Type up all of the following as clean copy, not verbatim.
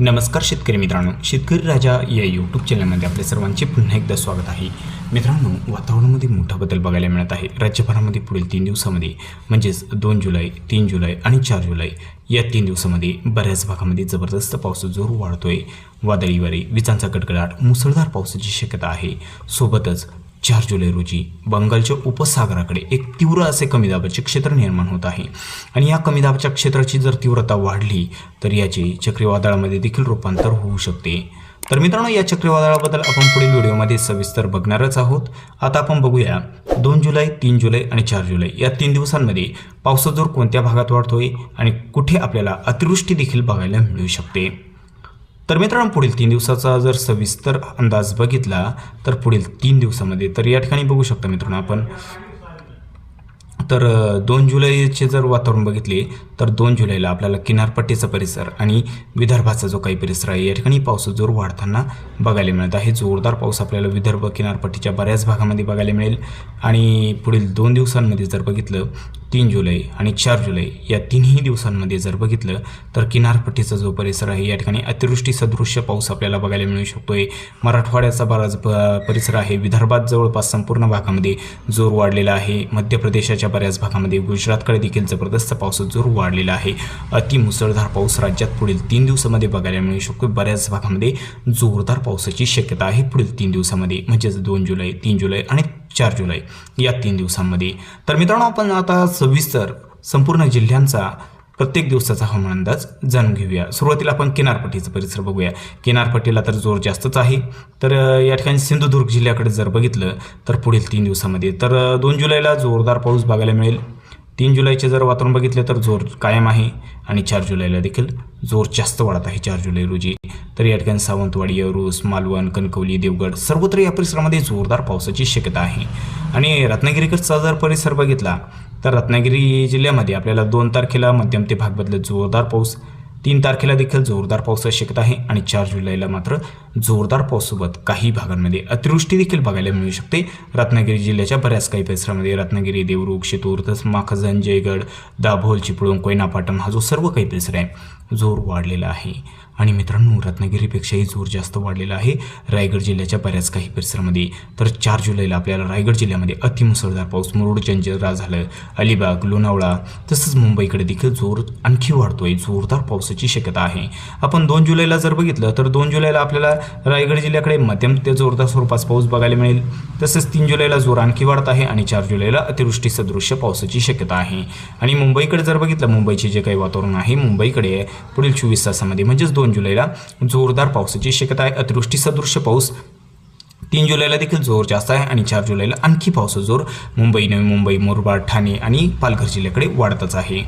नमस्कार शेतकरी मित्रांनो, शेतकरी राजा या यूट्यूब चॅनलमध्ये आपल्या सर्वांचे पुन्हा एकदा स्वागत आहे. मित्रांनो, वातावरणामध्ये मोठा बदल बघायला मिळत आहे. राज्यभरामध्ये पुढील 3 दिवसामध्ये म्हणजेच 2 जुलै, 3 जुलै आणि 4 जुलै या 3 दिवसामध्ये बऱ्याच भागामध्ये जबरदस्त पावसाचा जोर वाढतोय. वादळी वारे, विजांचा कडकडाट, मुसळधार पावसाची शक्यता आहे. सोबतच 4 जुलै रोजी बंगालच्या उपसागराकडे एक तीव्र असे कमी दाबाचे क्षेत्र निर्माण होत आहे आणि या कमी दाबाच्या क्षेत्राची जर तीव्रता वाढली तर याचे चक्रीवादळामध्ये देखील रूपांतर होऊ शकते. तर मित्रांनो, या चक्रीवादळाबद्दल आपण पुढील व्हिडिओमध्ये सविस्तर बघणारच आहोत. आता आपण बघूया 2 जुलै, 3 जुलै आणि 4 जुलै या 3 दिवसांमध्ये पावसाचा जोर कोणत्या भागात वाढतोय आणि कुठे आपल्याला अतिवृष्टी देखील बघायला मिळू शकते. तर मित्रांनो, पुढील 3 दिवसाचा जर सविस्तर अंदाज बघितला तर पुढील 3 दिवसामध्ये तर या ठिकाणी बघू शकता मित्रांनो आपण. तर 2 जुलैचे जर वातावरण बघितले तर 2 जुलैला आपल्याला किनारपट्टीचा परिसर आणि विदर्भाचा जो काही परिसर आहे या ठिकाणी पावसाचा जोर वाढताना बघायला मिळत आहे. जोरदार पाऊस आपल्याला विदर्भ किनारपट्टीच्या बऱ्याच भागामध्ये बघायला मिळेल. आणि पुढील 2 दिवसांमध्ये जर बघितलं 3 जुलै आणि 4 जुलै या तिन्ही दिवसांमध्ये जर बघितलं तर किनारपट्टीचा जो परिसर आहे या ठिकाणी अतिवृष्टी सदृश्य पाऊस आपल्याला बघायला मिळू शकतोय. मराठवाड्याचा बराच परिसर आहे. विदर्भात जवळपास संपूर्ण भागामध्ये जोर वाढलेला आहे. मध्य प्रदेशाच्या बऱ्याच भागामध्ये, गुजरातकडे देखील जबरदस्त पावसाचा जोर वाढलेला आहे. अति मुसळधार पाऊस राज्यात पुढील 3 दिवसामध्ये बघायला मिळू शकतो. बऱ्याच भागामध्ये जोरदार पावसाची शक्यता आहे पुढील 3 दिवसामध्ये म्हणजेच 2 जुलै, 3 जुलै आणि 4 जुलै या 3 दिवसांमध्ये. तर मित्रांनो, आपण आता सविस्तर संपूर्ण जिल्ह्यांचा प्रत्येक दिवसाचा हवामान अंदाज जाणून घेऊया. सुरुवातीला आपण किनारपट्टीचा परिसर बघूया. किनारपट्टीला तर जोर जास्तच आहे. तर या ठिकाणी सिंधुदुर्ग जिल्ह्याकडे जर बघितलं तर पुढील 3 दिवसामध्ये तर 2 जुलैला जोरदार पाऊस बघायला मिळेल. 3 जुलैचे जर वातावरण बघितले तर जोर कायम आहे आणि 4 जुलैला देखील जोर जास्त वाढत आहे 4 जुलै रोजी. तर या ठिकाणी सावंतवाडी, अरूस, मालवण, कणकवली, देवगड सर्वत्र या परिसरामध्ये जोरदार पावसाची शक्यता आहे. आणि रत्नागिरीकडचा जर परिसर बघितला तर रत्नागिरी जिल्ह्यामध्ये आपल्याला 2 तारखेला मध्यम ते भाग बदलत जोरदार पाऊस, 3 तारखेला देखील जोरदार पावसाची शक्यता आहे आणि 4 जुलैला मात्र जोरदार पावसासोबत काही भागांमध्ये अतिवृष्टी देखील बघायला मिळू शकते. रत्नागिरी जिल्ह्याच्या बऱ्याच काही परिसरामध्ये रत्नागिरी, देवरुख, शितूर, तसंच माखजन, जयगड, दाभोळ, चिपळूण, कोयना, पाटण हा जो सर्व काही परिसर आहे जोर वाढलेला आहे. आणि मित्रांनो, रत्नागिरीपेक्षाही जोर जास्त वाढलेला आहे रायगड जिल्ह्याच्या बऱ्याच काही परिसरामध्ये. तर 4 जुलैला आपल्याला रायगड जिल्ह्यामध्ये अतिमुसळधार पाऊस, मुरुड, जंजिरा झालं, अलिबाग, लोणावळा तसंच मुंबईकडे देखील जोर आणखी वाढतोय. जोरदार पावसाची शक्यता आहे. आपण 2 जुलैला जर बघितलं तर 2 जुलैला आपल्याला रायगड जिल्ह्याकडे मध्यम ते जोरदार स्वरूपाचा पाऊस बघायला मिळेल. तसंच 3 जुलैला जोर आणखी वाढत आहे आणि 4 जुलैला अतिवृष्टी सदृश्य पावसाची शक्यता आहे. आणि मुंबईकडे जर बघितलं, मुंबईचे जे काही वातावरण आहे मुंबईकडे पुढील 24 तासामध्ये म्हणजेच 2 जुलैला जोरदार पावसाची शक्यता आहे. अतिवृष्टी सदृश्य पाऊस 3 जुलैला देखील जोर जास्त आहे आणि 4 जुलैला आणखी पावसाचा जोर मुंबई, नवी मुंबई, मुरबाड, ठाणे आणि पालघर जिल्ह्याकडे वाढतच आहे.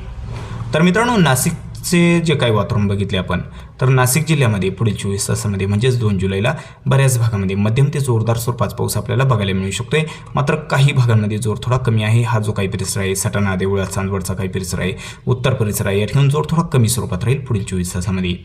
तर मित्रांनो, नाशिकचे जे काही वातावरण बघितले आपण तर नाशिक जिल्ह्यामध्ये पुढील 24 तासामध्ये म्हणजेच 2 जुलैला बऱ्याच भागामध्ये मध्यम ते जोरदार स्वरूपाचा पाऊस आपल्याला बघायला मिळू शकतोय. मात्र काही भागांमध्ये जोर थोडा कमी आहे. हा जो काही परिसर आहे सटाणा, देवळा, चांदवडचा काही परिसर आहे, उत्तर परिसर आहे, या ठिकाणी जोर थोडा कमी स्वरूपात राहील पुढील 24 तासामध्ये.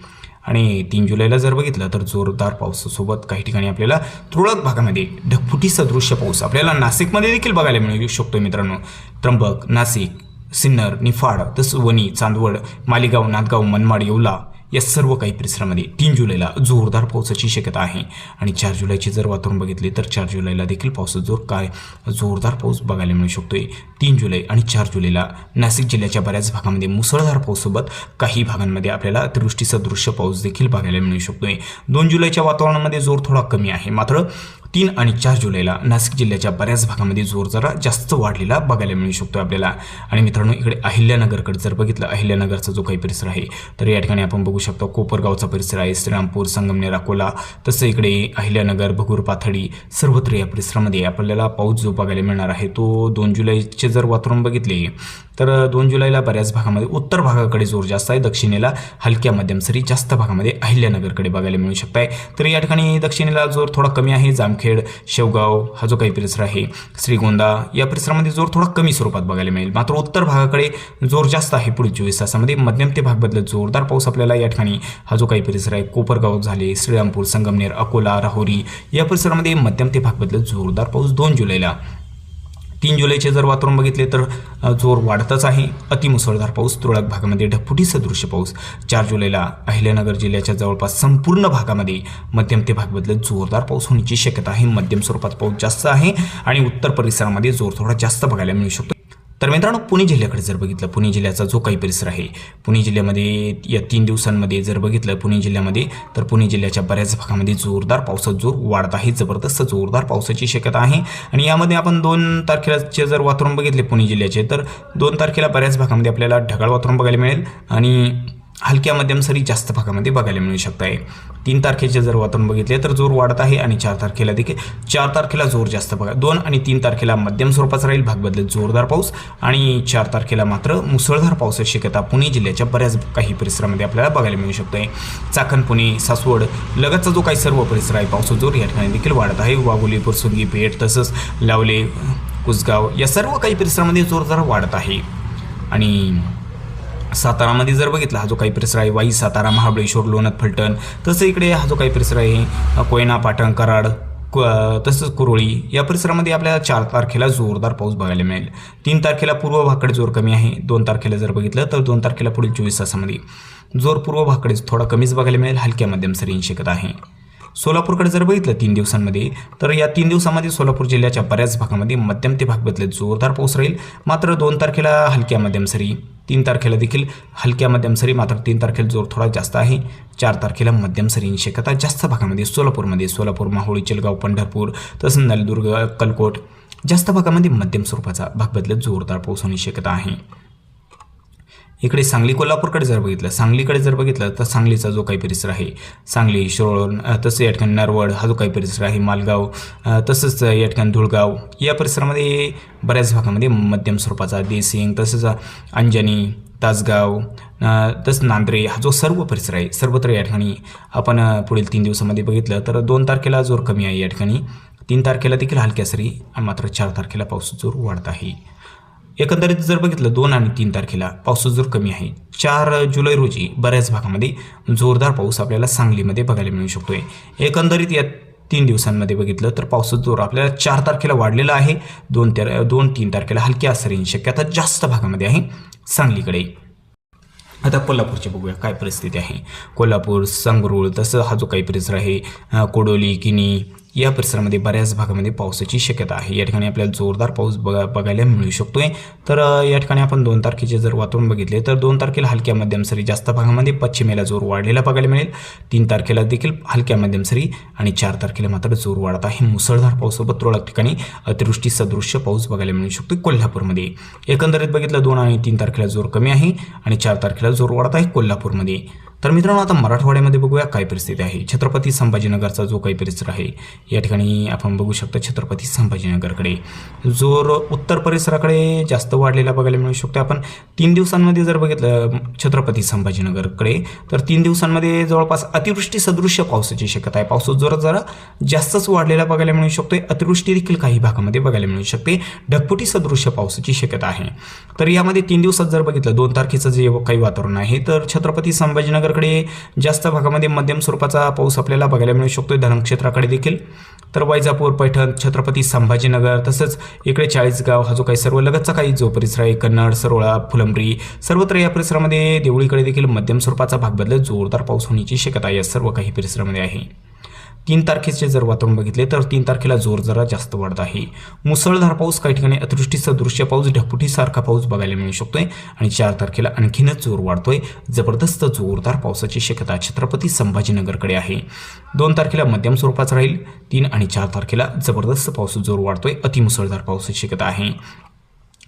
आणि 3 जुलैला जर बघितलं तर जोरदार पावसासोबत काही ठिकाणी आपल्याला तुरळक भागामध्ये ढगफुटी सदृश्य पाऊस आपल्याला नाशिकमध्ये देखील बघायला मिळू शकतो. मित्रांनो, त्र्यंबक, नाशिक, सिन्नर, निफाड तसंच वणी, चांदवड, मालेगाव, नांदगाव, मनमाड, येवला या सर्व काही परिसरामध्ये 3 जुलैला जोरदार पावसाची शक्यता आहे. आणि 4 जुलैचे जर वातावरण बघितले तर 4 जुलैला देखील पावसाचा जोरदार पाऊस बघायला मिळू शकतोय. 3 जुलै आणि 4 जुलैला नाशिक जिल्ह्याच्या बऱ्याच भागामध्ये मुसळधार पाऊससोबत काही भागांमध्ये आपल्याला अतिवृष्टी सदृश्य पाऊस देखील बघायला मिळू शकतोय. 2 जुलैच्या वातावरणामध्ये जोर थोडा कमी आहे. मात्र 3 आणि 4 जुलैला नाशिक जिल्ह्याच्या बऱ्याच भागामध्ये जोर जरा जास्त वाढलेला बघायला मिळू शकतो आपल्याला. आणि मित्रांनो, इकडे अहिल्यानगरकडे जर बघितलं, अहिल्यानगरचा जो काही परिसर आहे तर या ठिकाणी आपण बघू शकतो कोपरगावचा परिसर आहे, श्रीरामपूर, संगमनेर, अकोला तसं इकडे अहिल्यानगर, भगूर, पाथडी सर्वत्र या परिसरामध्ये आपल्याला पाऊस जो बघायला मिळणार आहे तो 2 जुलैचे जर वातावरण बघितले तर 2 जुलैला बऱ्याच भागामध्ये उत्तर भागाकडे जोर जास्त आहे. दक्षिणेला हलक्या मध्यम सरी जास्त भागामध्ये अहिल्यानगरकडे बघायला मिळू शकत आहे. तर या ठिकाणी दक्षिणेला जोर थोडा कमी आहे. जामखेड, शेवगाव हा जो काही परिसर आहे, श्रीगोंदा या परिसरामध्ये जोर थोडा कमी स्वरूपात बघायला मिळेल. मात्र उत्तर भागाकडे जोर जास्त आहे. पुढील 24 तासामध्ये मध्यम ते भाग बदलत जोरदार पाऊस आपल्याला या ठिकाणी हा जो काही परिसर आहे कोपरगाव झाले, श्रीरामपूर, संगमनेर, अकोला, राहुरी या परिसरामध्ये मध्यम ते भाग बदलत जोरदार पाऊस 2 जुलैला 3 जुलैचे जर वातावरण बघितले तर जोर वाढतच आहे. अतिमुसळधार पाऊस, तुरळक भागामध्ये ढगफुटी सदृश्य पाऊस. 4 जुलैला अहिल्यानगर जिल्ह्याच्या जवळपास संपूर्ण भागामध्ये मध्यम ते भाग बदलत जोरदार पाऊस होण्याची शक्यता आहे. मध्यम स्वरूपात पाऊस जास्त आहे आणि उत्तर परिसरामध्ये जोर थोडा जास्त बघायला मिळू शकतो. तर मित्रांनो, पुणे जिल्ह्याकडे जर बघितलं, पुणे जिल्ह्याचा जो काही परिसर आहे, पुणे जिल्ह्यामध्ये या 3 दिवसांमध्ये जर बघितलं पुणे जिल्ह्यामध्ये, तर पुणे जिल्ह्याच्या बऱ्याच भागामध्ये जोरदार पावसाचा जोर वाढत आहे. जबरदस्त जोरदार पावसाची शक्यता आहे. आणि यामध्ये आपण 2 तारखेचे जर वातावरण बघितले पुणे जिल्ह्याचे, तर 2 तारखेला बऱ्याच भागामध्ये आपल्याला ढगाळ वातावरण बघायला मिळेल आणि हलक्या मध्यम सरी जास्त भागामध्ये बघायला मिळू शकत आहे. 3 तारखेचे जर वातावरण बघितले तर जोर वाढत आहे आणि 4 तारखेला देखील 4 तारखेला जोर जास्त बघा. 2 आणि 3 तारखेला मध्यम स्वरूपाचा राहील, भाग बदलत जोरदार पाऊस आणि 4 तारखेला मात्र मुसळधार पावसाची शक्यता पुणे जिल्ह्याच्या बऱ्याच काही परिसरामध्ये आपल्याला बघायला मिळू शकतो आहे. चाकण, पुणे, सासवड लगतचा जो काही सर्व परिसर आहे, पावसाचा जोर या ठिकाणी देखील वाढत आहे. वाघोली, पुरसुंगी, पेठ तसंच लावले, कुसगाव या सर्व काही परिसरामध्ये जोर जरा वाढत आहे. आणि सातारामध्ये जर बघितला हा जो काही परिसर आहे, वाई, सातारा, महाबळेश्वर, लोणंद, फलटण, तसं इकडे हा जो काही परिसर आहे, कोयना, पाटण, कराड तसंच कुरोळी या परिसरामध्ये आपल्याला 4 तारखेला जोरदार पाऊस बघायला मिळेल. 3 तारखेला पूर्व भागाकडे जोर कमी आहे. 2 तारखेला जर बघितलं तर 2 तारखेला पुढील 24 तासामध्ये जोर पूर्व भागाकडे थोडा कमीच बघायला मिळेल, हलक्या मध्यम सरींची शक्यता आहे. सोलापूरकडे जर बघितलं 3 दिवसांमध्ये, तर या 3 दिवसांमध्ये सोलापूर जिल्ह्याच्या बऱ्याच भागामध्ये मध्यम ते भाग बदलत जोरदार पाऊस राहील. मात्र 2 तारखेला हलक्या मध्यम सरी, 3 तारखेला देखील हलक्या मध्यम सरी, मात्र 3 तारखेला जोर थोडा जास्त आहे. 4 तारखेला मध्यम सरींची शक्यता जास्त भागामध्ये सोलापूरमध्ये, सोलापूर, माहुळी, चिलगाव, पंढरपूर तसंच नलदुर्ग, अक्कलकोट जास्त भागामध्ये मध्यम स्वरूपाचा भाग बदलत जोरदार पाऊस होण्याची शक्यता आहे. इकडे सांगली, कोल्हापूरकडे जर बघितलं, सांगलीकडे जर बघितलं तर सांगलीचा जो काही परिसर आहे, सांगली, शिरोळ तसंच या ठिकाणी नरवड हा जो काही परिसर आहे, मालगाव तसंच या ठिकाणी धुळगाव या परिसरामध्ये बऱ्याच भागामध्ये मध्यम स्वरूपाचा, देसिंग तसंच अंजनी, तासगाव तसंच नांद्रे हा जो सर्व परिसर आहे, सर्वत्र या ठिकाणी आपण पुढील 3 दिवसामध्ये बघितलं तर 2 तारखेला जोर कमी आहे या ठिकाणी, 3 तारखेला देखील हलक्या सरी, मात्र 4 तारखेला पाऊस जोर वाढत आहे. एकंदरीत जर बघितलं 2 आणि 3 तारखेला पावसाचा जोर कमी आहे. 4 जुलै रोजी बऱ्याच भागामध्ये जोरदार पाऊस आपल्याला सांगलीमध्ये बघायला मिळू शकतोय. एकंदरीत या 3 दिवसांमध्ये बघितलं तर पावसाचा जोर आपल्याला 4 तारखेला वाढलेला आहे. 2-3 तारखेला हलक्या सरींची शक्यता जास्त भागामध्ये आहे सांगलीकडे. आता कोल्हापूरचे बघूया काय परिस्थिती आहे. कोल्हापूर, संगरूळ तसं हा जो काही परिसर आहे, कोडोली, किनी या परिसरामध्ये बऱ्याच भागामध्ये पावसाची शक्यता आहे. या ठिकाणी आपल्याला जोरदार पाऊस बघायला मिळू शकतोय. तर या ठिकाणी आपण 2 तारखेचे जर वातावरण बघितले तर 2 तारखेला हलक्या मध्यम सरी जास्त भागामध्ये, पश्चिमेला जोर वाढलेला बघायला मिळेल. 3 तारखेला देखील हलक्या मध्यम सरी आणि 4 तारखेला मात्र जोर वाढत आहे. मुसळधार पावसासोबत तुरळक ठिकाणी अतिवृष्टी सदृश्य पाऊस बघायला मिळू शकतो कोल्हापूरमध्ये. एकंदरीत बघितलं 2 आणि 3 तारखेला जोर कमी आहे आणि 4 तारखेला जोर वाढत आहे कोल्हापूरमध्ये. तर मित्रांनो, आता मराठवाड्यामध्ये बघूया काय परिस्थिती आहे. छत्रपती संभाजीनगरचा जो काही परिसर आहे, या ठिकाणी आपण बघू शकतो छत्रपती संभाजीनगरकडे जोर उत्तर परिसराकडे जास्त वाढलेला बघायला मिळू शकतो. आपण 3 दिवसांमध्ये जर बघितलं छत्रपती संभाजीनगरकडे तर 3 दिवसांमध्ये जवळपास अतिवृष्टी सदृश्य पावसाची शक्यता आहे. पावसाचा जोर जरा जास्तच वाढलेला बघायला मिळू शकतोय. अतिवृष्टी देखील काही भागामध्ये बघायला मिळू शकते. ढगफुटी सदृश्य पावसाची शक्यता आहे. तर यामध्ये 3 दिवसात जर बघितलं 2 तारखेचं जे काही वातावरण आहे, तर छत्रपती संभाजीनगरकडे जास्त भागामध्ये मध्यम स्वरूपाचा पाऊस आपल्याला बघायला मिळू शकतोय. धरणक्षेत्राकडे देखील, तर वैजापूर, पैठण, छत्रपती संभाजीनगर तसंच इकडे चाळीसगाव हा जो काही सर्व लगतचा काही जो परिसर आहे, कन्नड, सरोळा, फुलंब्री सर्वत्र या परिसरामध्ये, देवळीकडे देखील मध्यम स्वरूपाचा भाग बदलत जोरदार पाऊस होण्याची शक्यता या सर्व काही परिसरामध्ये आहे. 3 तारखेचे जर वातावरण बघितले तर 3 तारखेला जोर जरा जास्त वाढत आहे. मुसळधार पाऊस, काही ठिकाणी अतिवृष्टी सदृश्य पाऊस, ढगफुटीसारखा पाऊस बघायला मिळू शकतोय आणि 4 तारखेला आणखीनच जोर वाढतोय. जबरदस्त जोरदार पावसाची शक्यता छत्रपती संभाजीनगरकडे आहे. 2 तारखेला मध्यम स्वरूपाचा राहील. 3 आणि 4 तारखेला जबरदस्त पाऊस जोर वाढतोय. अतिमुसळधार पावसाची शक्यता आहे.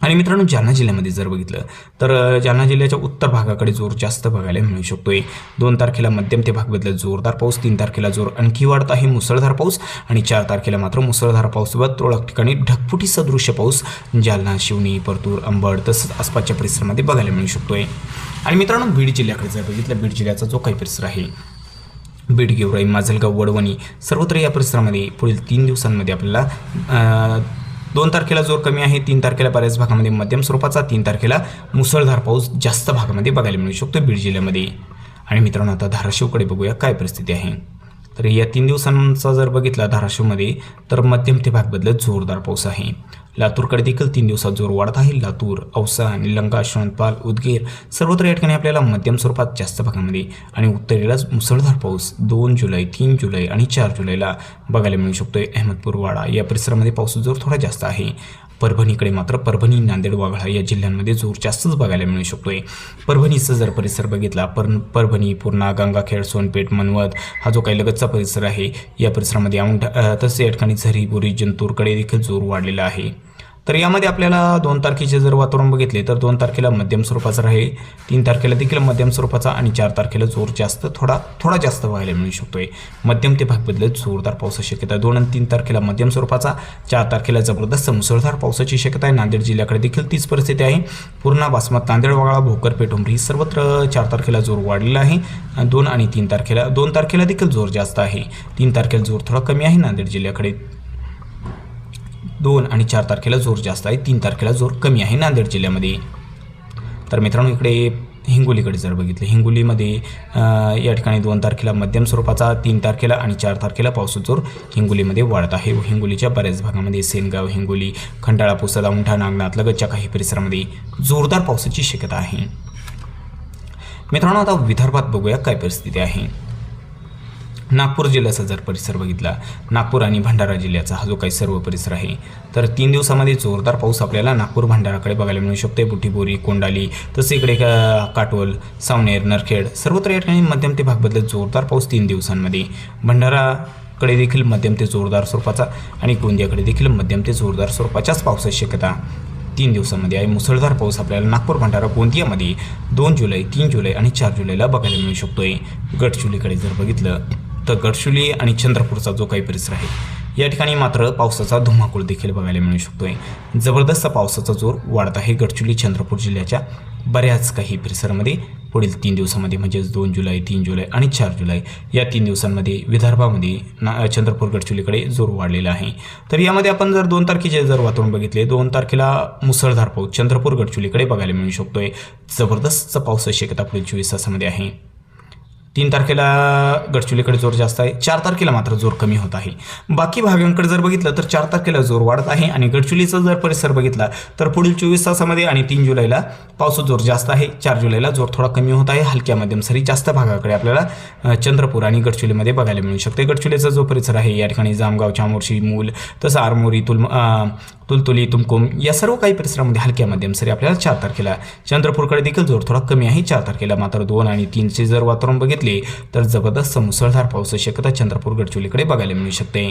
आणि मित्रांनो, जालना जिल्ह्यामध्ये जर बघितलं तर जालना जिल्ह्याच्या उत्तर भागाकडे जोर जास्त बघायला मिळू शकतोय. 2 तारखेला मध्यम ते भाग बदलत जोरदार पाऊस, 3 तारखेला जोर आणखी वाढत आहे मुसळधार पाऊस आणि 4 तारखेला मात्र मुसळधार पाऊससोबत तुरळक ठिकाणी ढगफुटी सदृश्य पाऊस जालना, शिवनी, परतूर, अंबड तसंच आसपासच्या परिसरामध्ये बघायला मिळू शकतोय. आणि मित्रांनो, बीड जिल्ह्याकडे जर बघितलं, बीड जिल्ह्याचा जो काही परिसर आहे, बीड, गेवराई, माजलगाव, वडवणी सर्वत्र या परिसरामध्ये पुढील 3 दिवसांमध्ये आपल्याला 2 तारखेला जोर कमी आहे. 3 तारखेला बऱ्याच भागामध्ये मध्यम स्वरूपाचा, 3 तारखेला मुसळधार पाऊस जास्त भागामध्ये बघायला मिळू शकतो बीड जिल्ह्यामध्ये. आणि मित्रांनो, आता धाराशिवकडे बघूया काय परिस्थिती आहे. तर या 3 दिवसांचा जर बघितला धाराशिवमध्ये तर मध्यम ते भाग बदलत जोरदार पाऊस आहे. लातूरकडे देखील 3 दिवसात जोर वाढत आहे. लातूर, औसा, निलंगा, शोणपाल, उदगीर सर्वत्र या ठिकाणी आपल्याला मध्यम स्वरूपात जास्त भागामध्ये आणि उत्तरेलाच मुसळधार पाऊस 2 जुलै, 3 जुलै आणि 4 जुलैला बघायला मिळू शकतोय. अहमदपूर, वाडा या परिसरामध्ये पाऊस जोर थोडा जास्त आहे. परभणीकडे मात्र परभणी, नांदेड, वाघळा या जिल्ह्यांमध्ये जोर जास्तच बघायला मिळू शकतोय. परभणीचा जर परिसर बघितला, परभणी, पूर्णा, गंगाखेड, सोनपेठ, मनवत हा जो काही लगतचा परिसर आहे या परिसरामध्ये औंढा तसेच या ठिकाणी झरी, बोरी, जिंतूरकडे देखील जोर वाढलेला आहे. तर यामध्ये आपल्याला 2 तारखेचे जर वातावरण बघितले तर 2 तारखेला मध्यम स्वरूपाचा राहील, 3 तारखेला देखील मध्यम स्वरूपाचा आणि 4 तारखेला जोर जास्त थोडा जास्त बघायला मिळू शकतोय. मध्यम ते भाग बदलत जोरदार पावसाची शक्यता 2 आणि 3 तारखेला मध्यम स्वरूपाचा, 4 तारखेला जबरदस्त मुसळधार पावसाची शक्यता आहे. नांदेड जिल्ह्याकडे देखील तीच परिस्थिती आहे. पूर्णा, बासमत, नांदेड, वाघाळा, भोकर, पेठुंबरी सर्वत्र 4 तारखेला जोर वाढलेला आहे. 2 आणि 3 तारखेला 2 तारखेला देखील जोर जास्त आहे. 3 तारखेला जोर थोडा कमी आहे नांदेड जिल्ह्याकडे. 2 आणि 4 तारखेला जोर जास्त आहे. 3 तारखेला जोर कमी आहे नांदेड जिल्ह्यामध्ये. तर मित्रांनो इकडे हिंगोलीकडे जर बघितलं, हिंगोलीमध्ये या ठिकाणी 2 तारखेला मध्यम स्वरूपाचा, 3 तारखेला आणि 4 तारखेला पावसाचा जोर हिंगोलीमध्ये वाढत आहे. हिंगोलीच्या बऱ्याच भागामध्ये सेनगाव, हिंगोली, खंडाळा, पुसद, औंढा, नागनाथ लगतच्या काही परिसरामध्ये जोरदार पावसाची शक्यता आहे. मित्रांनो आता विदर्भात बघूया काय परिस्थिती आहे. नागपूर जिल्ह्याचा जर परिसर बघितला, नागपूर आणि भंडारा जिल्ह्याचा हा जो काही सर्व परिसर आहे तर 3 दिवसामध्ये जोरदार पाऊस आपल्याला नागपूर, भंडाराकडे बघायला मिळू शकते. बुटीबोरी, कोंडाली तसे इकडे काटोल, सावनेर, नरखेड सर्वत्र या ठिकाणी मध्यम ते भाग बदलत जोरदार पाऊस 3 दिवसांमध्ये. भंडाराकडे देखील मध्यम ते जोरदार स्वरूपाचा आणि गोंदियाकडे देखील मध्यम ते जोरदार स्वरूपाच्याच पावसाची शक्यता 3 दिवसांमध्ये आहे. मुसळधार पाऊस आपल्याला नागपूर, भंडारा, गोंदियामध्ये 2 जुलै, 3 जुलै आणि 4 जुलैला बघायला मिळू शकतोय. गडचिरोलीकडे जर बघितलं तर गडचिरोली आणि चंद्रपूरचा जो काही परिसर आहे या ठिकाणी मात्र पावसाचा धुमाकूळ देखील बघायला मिळू शकतोय. जबरदस्त पावसाचा जोर वाढत आहे गडचिरोली, चंद्रपूर जिल्ह्याच्या बऱ्याच काही परिसरामध्ये पुढील 3 दिवसामध्ये म्हणजेच 2 जुलै, 3 जुलै आणि 4 जुलै या 3 दिवसांमध्ये विदर्भामध्ये चंद्रपूर, गडचिरोलीकडे जोर वाढलेला आहे. तर यामध्ये आपण जर 2 तारखेचे जर वातावरण बघितले, 2 तारखेला मुसळधार पाऊस चंद्रपूर, गडचिरोलीकडे बघायला मिळू शकतोय. जबरदस्त पावसाची शक्यता पुढील 24 तासामध्ये आहे. 3 तारखेला गडचिरोलीकडे जोर जास्त आहे. 4 तारखेला मात्र जोर कमी होत आहे. बाकी भागांकडे जर बघितलं तर 4 तारखेला जोर वाढत आहे आणि गडचिरोलीचा जर परिसर बघितला तर पुढील 24 तासामध्ये आणि 3 जुलैला पावसाचा जोर जास्त आहे. 4 जुलैला जोर थोडा कमी होत आहे. हलक्या मध्यम सरी जास्त भागाकडे आपल्याला चंद्रपूर आणि गडचिरोलीमध्ये बघायला मिळू शकते. गडचिरोलीचा जो परिसर आहे या ठिकाणी जामगाव, चामोर्शी, मूल तसं आरमोरी, तुलतुली, तुमकोम या सर्व काही परिसरामध्ये हलक्या मध्यम सरी आपल्याला 4 तारखेला. चंद्रपूरकडे देखील जोर थोडा कमी आहे 4 तारखेला. मात्र 2 आणि 3चे जर वातावरण बघितले तर जबरदस्त मुसळधार पावसाची शक्यता चंद्रपूर, गडचिरोलीकडे बघायला मिळू शकते.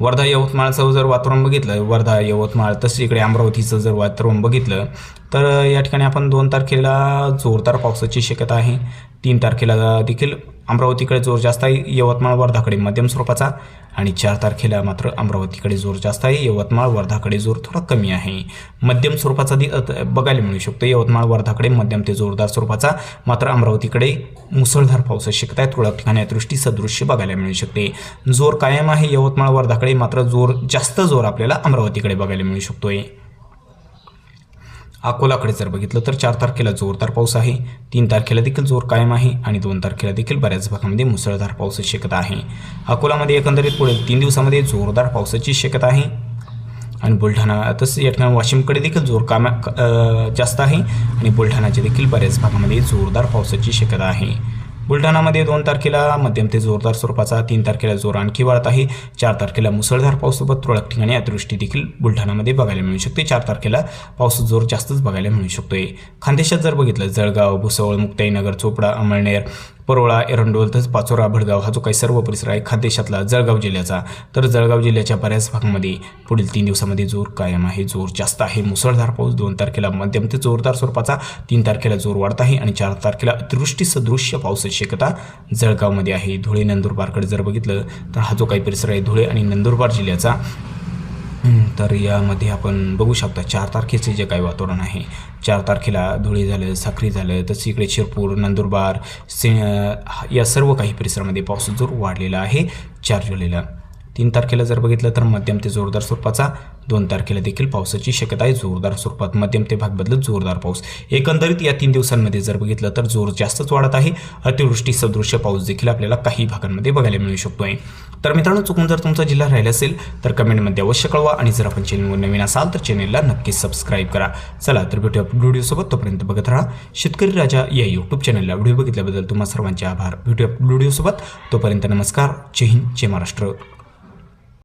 वर्धा, यवतमाळचं जर वातावरण बघितलं, वर्धा, यवतमाळ तसं इकडे अमरावतीचं जर वातावरण बघितलं तर या ठिकाणी आपण 2 तारखेला जोरदार पावसाची शक्यता आहे. 3 तारखेला देखील अमरावतीकडे जोर जास्त आहे, यवतमाळ, वर्धाकडे मध्यम स्वरूपाचा आणि 4 तारखेला मात्र अमरावतीकडे जोर जास्त आहे, यवतमाळ, वर्धाकडे जोर थोडा कमी आहे. मध्यम स्वरूपाचा बघायला मिळू शकतो. यवतमाळ, वर्धाकडे मध्यम ते जोरदार स्वरूपाचा, मात्र अमरावतीकडे मुसळधार पावसाची शक्यता आहे. तुरळक ठिकाणी अतिवृष्टी सदृश्य बघायला मिळू शकते. जोर कायम आहे यवतमाळ, वर्धाकडे, मात्र जास्त जोर आपल्याला अमरावतीकडे बघायला मिळू शकतोय. अकोलाकडे जर बघितलं तर 4 तारखेला जोरदार पाऊस आहे. 3 तारखेला देखील जोर कायम आहे आणि 2 तारखेला देखील बऱ्याच भागामध्ये मुसळधार पावसाची शक्यता आहे. अकोलामध्ये एकंदरीत पुढील 3 दिवसामध्ये जोरदार पावसाची शक्यता आहे. आणि बुलढाणा तसं या ठिकाणी वाशिमकडे देखील जोर जास्त आहे आणि बुलढाणाच्या देखील बऱ्याच भागामध्ये जोरदार पावसाची शक्यता आहे. बुलढाणामध्ये 2 तारखेला मध्यम ते जोरदार स्वरूपाचा, 3 तारखेला जोर आणखी वाढत आहे. 4 तारखेला मुसळधार पावसासोबत तुरळक ठिकाणी अतिवृष्टी देखील बुलढाणामध्ये बघायला मिळू शकते. 4 तारखेला पाऊस जोर जास्तच बघायला मिळू शकतोय. खानदेशात जर बघितलं, जळगाव, भुसावळ, मुक्ताईनगर, चोपडा, अमळनेर, परोळा, एरंडोल तसंच पाचोरा, भडगाव हा जो काही सर्व परिसर आहे खानदेशातला जळगाव जिल्ह्याचा, तर जळगाव जिल्ह्याच्या बऱ्याच भागामध्ये पुढील 3 दिवसामध्ये जोर कायम आहे, जोर जास्त आहे. मुसळधार पाऊस 2 तारखेला मध्यम ते जोरदार स्वरूपाचा, 3 तारखेला जोर वाढत आहे आणि 4 तारखेला अतिवृष्टी सदृश्य पावसाची शक्यता जळगावमध्ये आहे. धुळे, नंदुरबारकडे जर बघितलं तर हा जो काही परिसर आहे धुळे आणि नंदुरबार जिल्ह्याचा, तर यामध्ये आपण बघू शकता 4 तारखेचे जे काही वातावरण आहे, 4 तारखेला धुळे झालं, साक्री झालं, तसं इकडे शिरपूर, नंदुरबार या सर्व काही परिसरामध्ये पाऊस जोर वाढलेला आहे 4 जुलैला. 3 तारखेला जर बघितलं तर मध्यम ते जोरदार स्वरूपाचा, 2 तारखेला देखील पावसाची शक्यता आहे जोरदार स्वरूपात, मध्यम ते भाग बदलत जोरदार पाऊस. एकंदरीत या 3 दिवसांमध्ये जर बघितलं तर जोर जास्तच वाढत आहे. अतिवृष्टी सदृश्य पाऊस देखील आपल्याला काही भागांमध्ये बघायला मिळू शकतो आहे. तर मित्रांनो, चुकून जर तुमचा जिल्हा राहिला असेल तर कमेंटमध्ये अवश्य कळवा आणि जर आपण चॅनलवर नवीन असाल तर चॅनलला नक्कीच सबस्क्राईब करा. चला तर भेटूया व्हिडिओसोबत. तोपर्यंत बघत राहा शेतकरी राजा या यूट्यूब चॅनलला. व्हिडिओ बघितल्याबद्दल तुम्हा सर्वांचे आभार. भेटूया व्हिडिओसोबत. तोपर्यंत नमस्कार. जय हिंद, जय महाराष्ट्र.